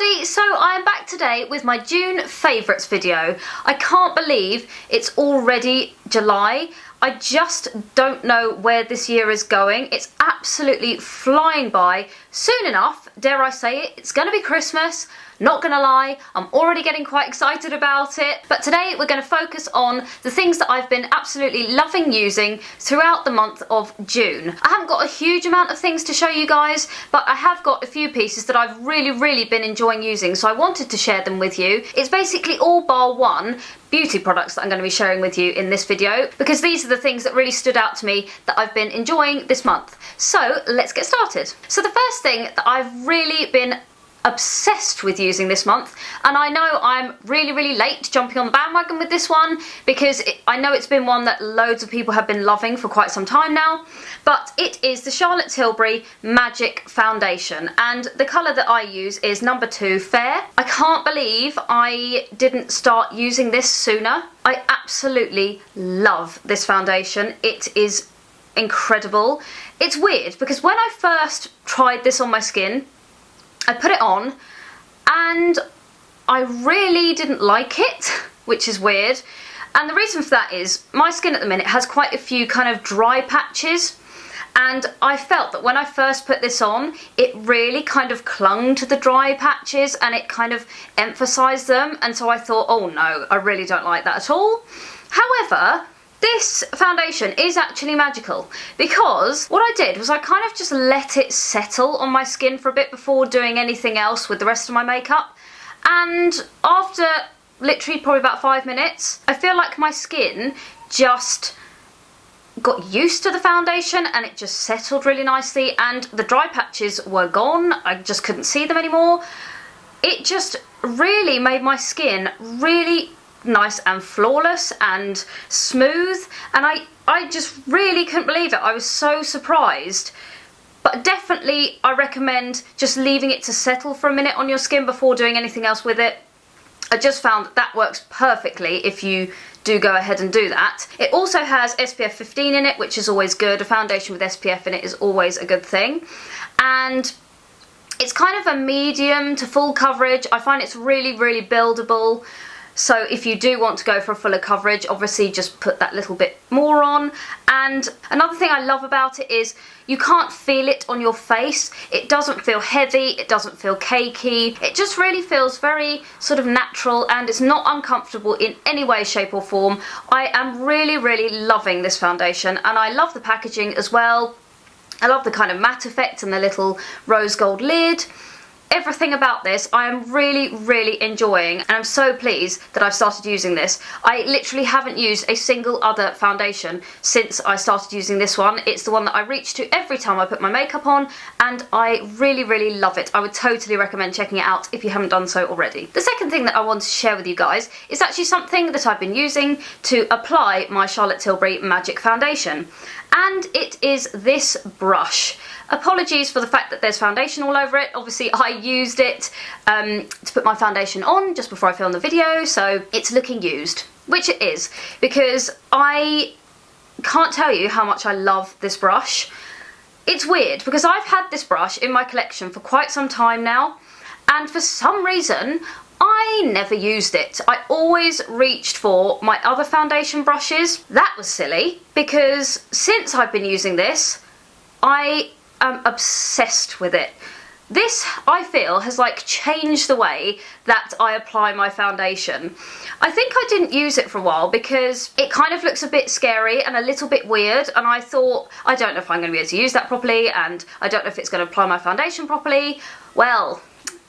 everybody, so I am back today with my June favourites video. I can't believe it's already July. I just don't know where this year is going. It's absolutely flying by. Soon enough, dare I say it, it's going to be Christmas. Not gonna lie, I'm already getting quite excited about it. But today we're going to focus on the things that I've been absolutely loving using throughout the month of June. I haven't got a huge amount of things to show you guys, but I have got a few pieces that I've really been enjoying using, so I wanted to share them with you. It's basically all bar one beauty products that I'm going to be sharing with you in this video, because these are the things that really stood out to me that I've been enjoying this month. So let's get started. So the first thing that I've really been obsessed with using this month, and I know I'm really late jumping on the bandwagon with this one because I know it's been one that loads of people have been loving for quite some time now, but it is the Charlotte Tilbury Magic Foundation, and the colour that I use is number 2 Fair. I can't believe I didn't start using this sooner. I absolutely love this foundation. It is incredible. It's weird because when I first tried this on my skin, I put it on and I really didn't like it, which is weird. And the reason for that is my skin at the minute has quite a few kind of dry patches, and I felt that when I first put this on, it really kind of clung to the dry patches and it kind of emphasised them, and so I thought, oh no, I really don't like that at all. However, this foundation is actually magical because what I did was I kind of just let it settle on my skin for a bit before doing anything else with the rest of my makeup, and after literally probably about 5 minutes, I feel like my skin just got used to the foundation and it just settled really nicely, and the dry patches were gone. I just couldn't see them anymore. It just really made my skin really nice and flawless and smooth, and I just really couldn't believe it. I was so surprised. But definitely I recommend just leaving it to settle for a minute on your skin before doing anything else with it. I just found that that works perfectly if you do go ahead and do that. It also has SPF 15 in it, which is always good. A foundation with SPF in it is always a good thing. And it's kind of a medium to full coverage. I find it's really buildable. So if you do want to go for a fuller coverage, obviously just put that little bit more on. And another thing I love about it is you can't feel it on your face. It doesn't feel heavy, it doesn't feel cakey. It just really feels very sort of natural, and it's not uncomfortable in any way, shape or form. I am really loving this foundation, and I love the packaging as well. I love the kind of matte effect and the little rose gold lid. Everything about this I am really enjoying, and I'm so pleased that I've started using this. I literally haven't used a single other foundation since I started using this one. It's the one that I reach to every time I put my makeup on, and I really love it. I would totally recommend checking it out if you haven't done so already. The second thing that I want to share with you guys is actually something that I've been using to apply my Charlotte Tilbury Magic Foundation, and it is this brush. Apologies for the fact that there's foundation all over it. Obviously I used it to put my foundation on just before I filmed the video, so it's looking used, which it is, because I can't tell you how much I love this brush. It's weird because I've had this brush in my collection for quite some time now, and for some reason I never used it. I always reached for my other foundation brushes. That was silly, because since I've been using this, I am obsessed with it. This, I feel, has like changed the way that I apply my foundation. I think I didn't use it for a while because it kind of looks a bit scary and a little bit weird, and I thought, I don't know if I'm going to be able to use that properly, and I don't know if it's going to apply my foundation properly. Well,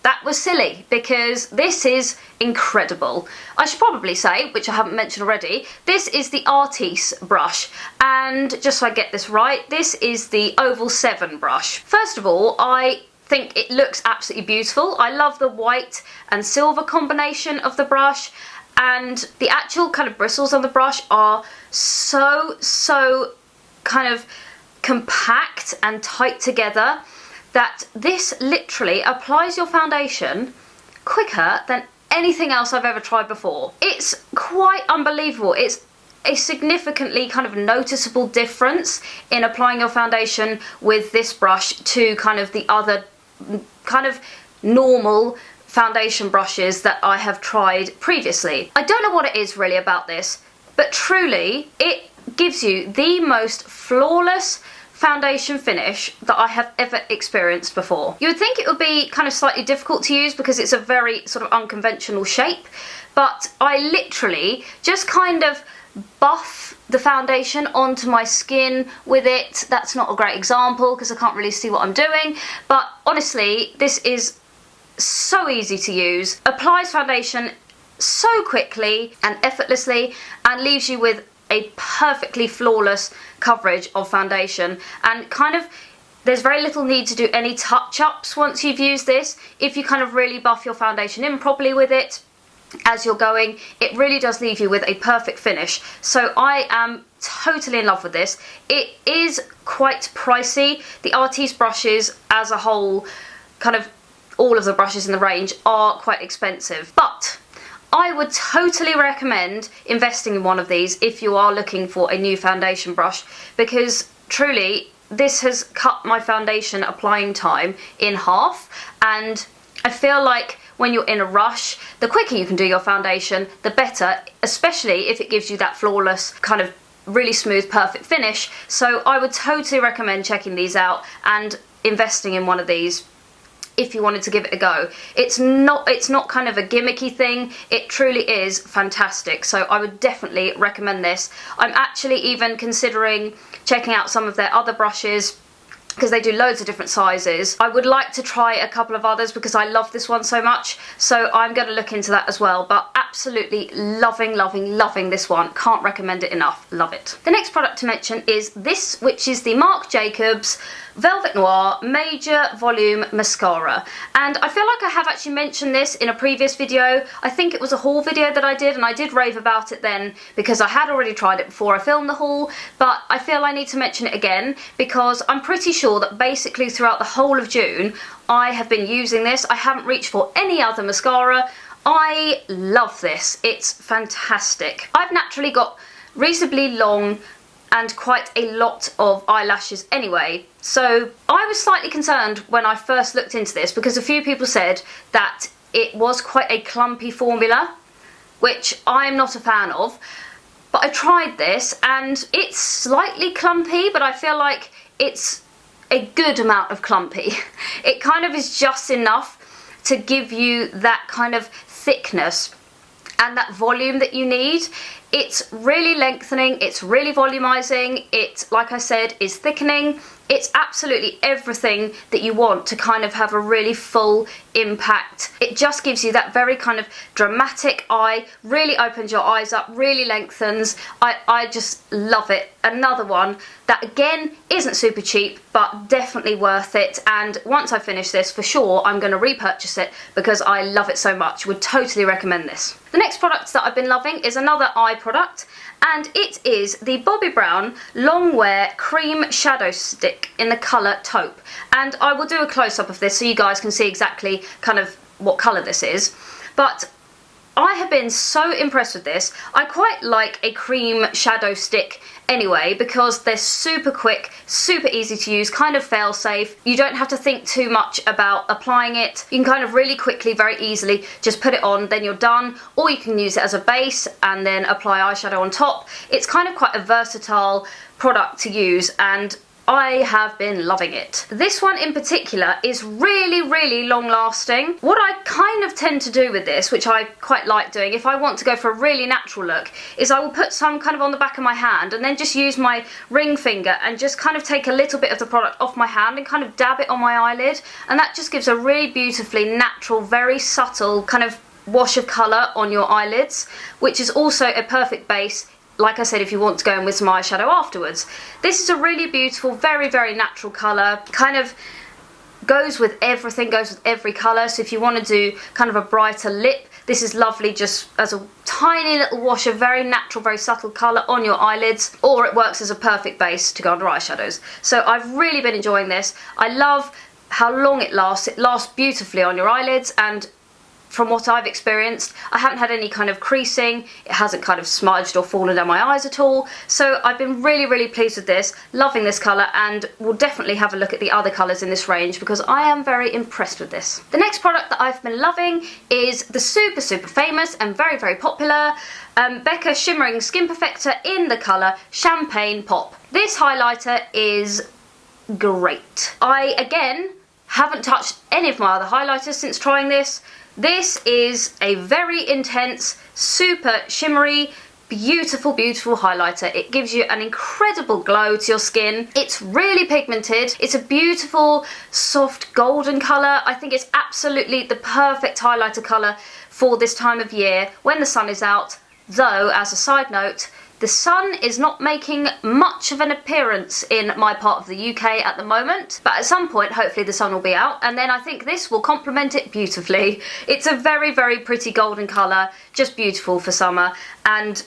that was silly, because this is incredible. I should probably say, which I haven't mentioned already, this is the Artis brush, and just so I get this right, this is the Oval 7 brush. First of all, I think it looks absolutely beautiful. I love the white and silver combination of the brush, and the actual kind of bristles on the brush are so kind of compact and tight together that this literally applies your foundation quicker than anything else I've ever tried before. It's quite unbelievable. It's a significantly kind of noticeable difference in applying your foundation with this brush to kind of the other kind of normal foundation brushes that I have tried previously. I don't know what it is really about this, but truly it gives you the most flawless foundation finish that I have ever experienced before. You would think it would be kind of slightly difficult to use because it's a very sort of unconventional shape, but I literally just kind of buff the foundation onto my skin with it. That's not a great example because I can't really see what I'm doing, but honestly, this is so easy to use, applies foundation so quickly and effortlessly, and leaves you with a perfectly flawless coverage of foundation. And kind of there's very little need to do any touch-ups once you've used this. If you kind of really buff your foundation in properly with it as you're going, it really does leave you with a perfect finish. So I am totally in love with this. It is quite pricey. The Artis brushes as a whole, kind of all of the brushes in the range, are quite expensive, but I would totally recommend investing in one of these if you are looking for a new foundation brush, because truly this has cut my foundation applying time in half, and I feel like when you're in a rush, the quicker you can do your foundation, the better, especially if it gives you that flawless kind of really smooth, perfect finish. So I would totally recommend checking these out and investing in one of these if you wanted to give it a go. It's not kind of a gimmicky thing, it truly is fantastic, so I would definitely recommend this. I'm actually even considering checking out some of their other brushes because they do loads of different sizes. I would like to try a couple of others because I love this one so much, so I'm going to look into that as well, but absolutely loving, loving, loving this one. Can't recommend it enough. Love it. The next product to mention is this, which is the Marc Jacobs Velvet Noir Major Volume Mascara, and I feel like I have actually mentioned this in a previous video. I think it was a haul video that I did, and I did rave about it then because I had already tried it before I filmed the haul, but I feel I need to mention it again because I'm pretty sure that basically throughout the whole of June I have been using this. I haven't reached for any other mascara. I love this. It's fantastic. I've naturally got reasonably long and quite a lot of eyelashes anyway, so I was slightly concerned when I first looked into this because a few people said that it was quite a clumpy formula, which I'm not a fan of, but I tried this and it's slightly clumpy, but I feel like it's a good amount of clumpy. It kind of is just enough to give you that kind of thickness and that volume that you need. It's really lengthening, it's really volumizing, it, like I said, is thickening. It's absolutely everything that you want to kind of have a really full impact. It just gives you that very kind of dramatic eye, really opens your eyes up, really lengthens. I just love it. Another one that again isn't super cheap, but definitely worth it. And once I finish this, for sure, I'm going to repurchase it because I love it so much. Would totally recommend this. The next product that I've been loving is another eye product, and it is the Bobbi Brown Long Wear Cream Shadow Stick in the colour Taupe. And I will do a close-up of this so you guys can see exactly kind of what colour this is. But I have been so impressed with this. I quite like a cream shadow stick anyway because they're super quick, super easy to use, kind of fail-safe. You don't have to think too much about applying it. You can kind of really quickly, very easily just put it on, then you're done, or you can use it as a base and then apply eyeshadow on top. It's kind of quite a versatile product to use, and I have been loving it. This one in particular is really, really long lasting. What I kind of tend to do with this, which I quite like doing, if I want to go for a really natural look, is I will put some kind of on the back of my hand and then just use my ring finger and just kind of take a little bit of the product off my hand and kind of dab it on my eyelid, and that just gives a really beautifully natural, very subtle kind of wash of colour on your eyelids, which is also a perfect base, like I said, if you want to go in with some eyeshadow afterwards. This is a really beautiful, very, very natural colour, kind of goes with everything, goes with every colour. So if you want to do kind of a brighter lip, this is lovely just as a tiny little wash of very natural, very subtle colour on your eyelids, or it works as a perfect base to go under eyeshadows. So I've really been enjoying this. I love how long it lasts. It lasts beautifully on your eyelids, and from what I've experienced, I haven't had any kind of creasing, it hasn't kind of smudged or fallen down my eyes at all, so I've been really, really pleased with this, loving this colour, and will definitely have a look at the other colours in this range because I am very impressed with this. The next product that I've been loving is the super, super famous and very, very popular Becca Shimmering Skin Perfector in the colour Champagne Pop. This highlighter is great. I, again, haven't touched any of my other highlighters since trying this. This is a very intense, super shimmery, beautiful, beautiful highlighter. It gives you an incredible glow to your skin. It's really pigmented. It's a beautiful, soft golden colour. I think it's absolutely the perfect highlighter colour for this time of year when the sun is out. Though, as a side note, the sun is not making much of an appearance in my part of the UK at the moment, but at some point hopefully the sun will be out, and then I think this will complement it beautifully. It's a very, very pretty golden colour, just beautiful for summer, and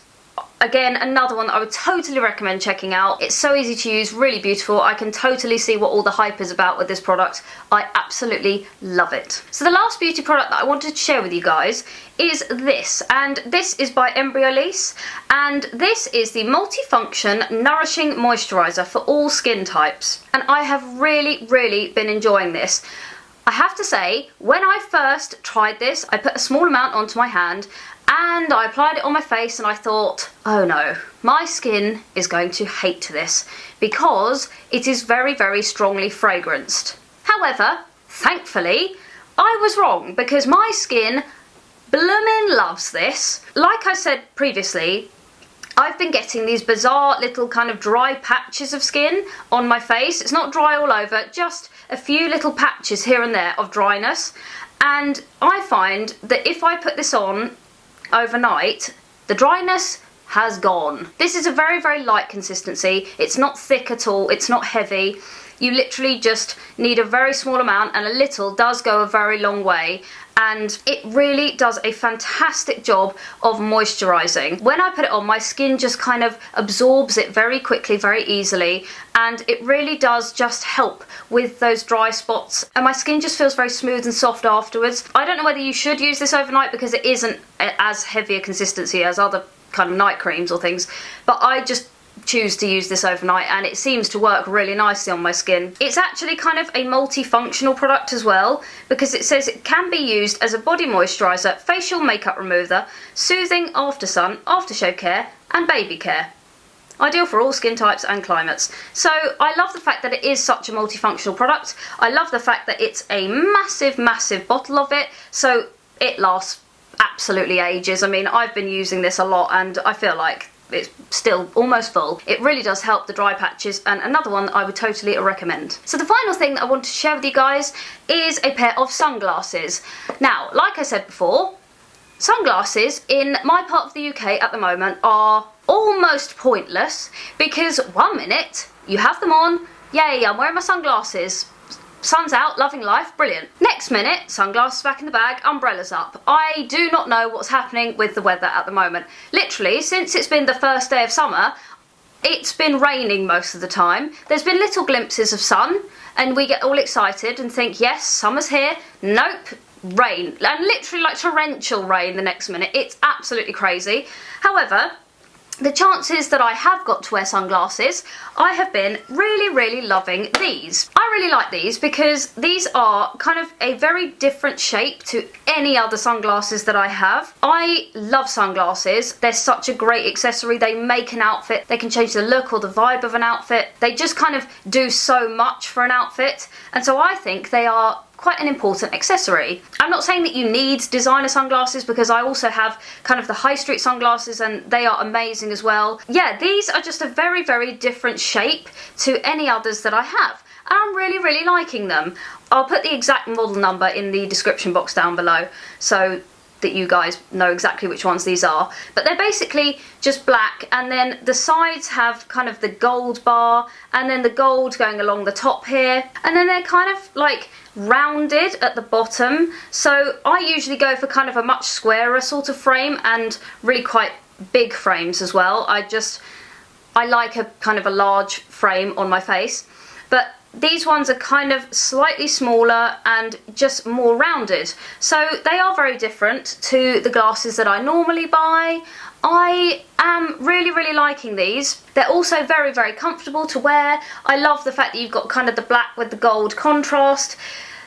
again, another one that I would totally recommend checking out. It's so easy to use, really beautiful. I can totally see what all the hype is about with this product. I absolutely love it. So the last beauty product that I wanted to share with you guys is this, and this is by Embryolisse, and this is the Multifunction Nourishing Moisturiser for all skin types. And I have really, really been enjoying this. I have to say, when I first tried this, I put a small amount onto my hand and I applied it on my face and I thought, oh no, my skin is going to hate this because it is very, very strongly fragranced. However, thankfully, I was wrong because my skin bloomin' loves this. Like I said previously, I've been getting these bizarre little kind of dry patches of skin on my face. It's not dry all over, just a few little patches here and there of dryness. And I find that if I put this on overnight, the dryness has gone. This is a very, very light consistency. It's not thick at all. It's not heavy. You literally just need a very small amount, and a little does go a very long way. And it really does a fantastic job of moisturising. When I put it on, my skin just kind of absorbs it very quickly, very easily, and it really does just help with those dry spots, and my skin just feels very smooth and soft afterwards. I don't know whether you should use this overnight because it isn't as heavy a consistency as other kind of night creams or things, but I just choose to use this overnight and it seems to work really nicely on my skin. It's actually kind of a multifunctional product as well because it says it can be used as a body moisturiser, facial makeup remover, soothing after sun, aftershave care and baby care. Ideal for all skin types and climates. So I love the fact that it is such a multifunctional product. I love the fact that it's a massive, massive bottle of it, so it lasts absolutely ages. I mean, I've been using this a lot and I feel like it's still almost full. It really does help the dry patches, and another one that I would totally recommend. So the final thing that I want to share with you guys is a pair of sunglasses. Now, like I said before, sunglasses in my part of the UK at the moment are almost pointless because one minute you have them on, yay, I'm wearing my sunglasses, sun's out, loving life, brilliant. Next minute, sunglasses back in the bag, umbrellas up. I do not know what's happening with the weather at the moment. Literally, since it's been the first day of summer, it's been raining most of the time. There's been little glimpses of sun, and we get all excited and think, yes, summer's here. Nope, rain. And literally like torrential rain the next minute. It's absolutely crazy. However, the chances that I have got to wear sunglasses, I have been really, really loving these. I really like these because these are kind of a very different shape to any other sunglasses that I have. I love sunglasses. They're such a great accessory. They make an outfit. They can change the look or the vibe of an outfit. They just kind of do so much for an outfit. And so I think they are quite an important accessory. I'm not saying that you need designer sunglasses because I also have kind of the high street sunglasses and they are amazing as well. Yeah, these are just a very, very different shape to any others that I have. And I'm really, really liking them. I'll put the exact model number in the description box down below so that you guys know exactly which ones these are. But they're basically just black, and then the sides have kind of the gold bar and then the gold going along the top here, and then they're kind of like rounded at the bottom. So I usually go for kind of a much squarer sort of frame and really quite big frames as well. I like a kind of a large frame on my face. But these ones are kind of slightly smaller and just more rounded. So they are very different to the glasses that I normally buy. I am really liking these. They're also very comfortable to wear. I love the fact that you've got kind of the black with the gold contrast.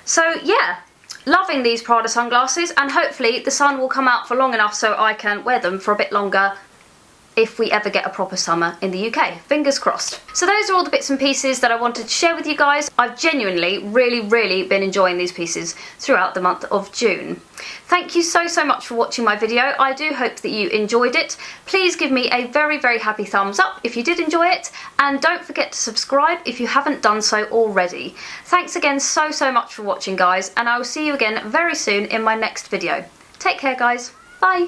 So yeah, loving these Prada sunglasses, and hopefully the sun will come out for long enough so I can wear them for a bit longer if we ever get a proper summer in the UK. Fingers crossed. So those are all the bits and pieces that I wanted to share with you guys. I've genuinely really been enjoying these pieces throughout the month of June. Thank you so much for watching my video. I do hope that you enjoyed it. Please give me a very happy thumbs up if you did enjoy it, and don't forget to subscribe if you haven't done so already. Thanks again so much for watching, guys, and I will see you again very soon in my next video. Take care, guys. Bye.